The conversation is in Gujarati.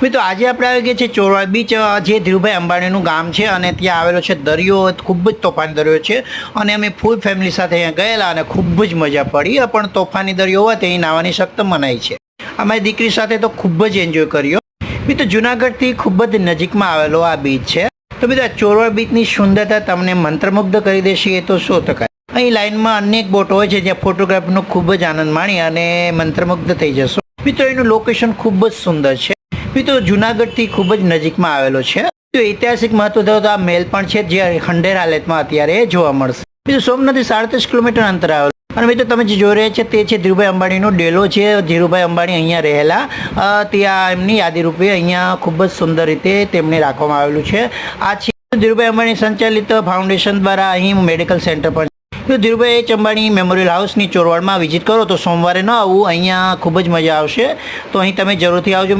મિત્રો આજે આપણે આવી ગયા છે ચોરવાડ બીચ, જે ધીરુભાઈ અંબાણીનું ગામ છે અને ત્યાં આવેલો છે દરિયો. ખૂબ જ તોફાની દરિયો છે અને અમે ફૂલ ફેમિલી સાથે અહીંયા ગયેલા અને ખૂબ જ મજા પડી. પણ તોફાની દરિયો હોવાથી અહીં નાહવાની સખ્ત મનાઈ છે. અમારી દીકરી સાથે તો ખૂબ જ એન્જોય કર્યો. મિત્રો જુનાગઢથી ખૂબ જ નજીકમાં આવેલો આ બીચ છે. તો મિત્રો ચોરવાડ બીચની સુંદરતા તમને મંત્રમુગ્ધ કરી દેશે એ તો 100%. અહીં લાઇનમાં અનેક બોટ હોય છે જ્યાં ફોટોગ્રાફીનો ખૂબ જ આનંદ માણી અને મંત્રમુગ્ધ થઈ જશો. મિત્રો એનું લોકેશન ખૂબ જ સુંદર છે. મિત્રો જુનાગઢથી ખૂબ જ નજીકમાં આવેલો છે. તો ઐતિહાસિક મહત્વ ધરાવતો આ મહેલ પણ છે જે ખંડેર હાલતમાં અત્યારે જોવા મળશે. મિત્રો સોમનાથથી 37 કિલોમીટર અંતર આવેલું. અને મિત્રો તમે જે જોઈ રહ્યા છે તે છે ધીરુભાઈ અંબાણીનો ડેલો છે. ધીરુભાઈ અંબાણી અહીંયા રહેલા, ત્યાં એમની યાદી રૂપે અહીંયા ખૂબ જ સુંદર રીતે તેમને રાખવામાં આવેલું છે. આ છે ધીરુભાઈ અંબાણી સંચાલિત ફાઉન્ડેશન દ્વારા અહીં મેડિકલ સેન્ટર પણ. તો ધીરુભાઈ એચ અંબાણી મેમોરિયલ હાઉસની ચોરવાડમાં વિઝિટ કરો તો સોમવારે ન આવવું, અહીંયા ખૂબ જ મજા આવશે. તો અહીં તમે જરૂરથી આવજો.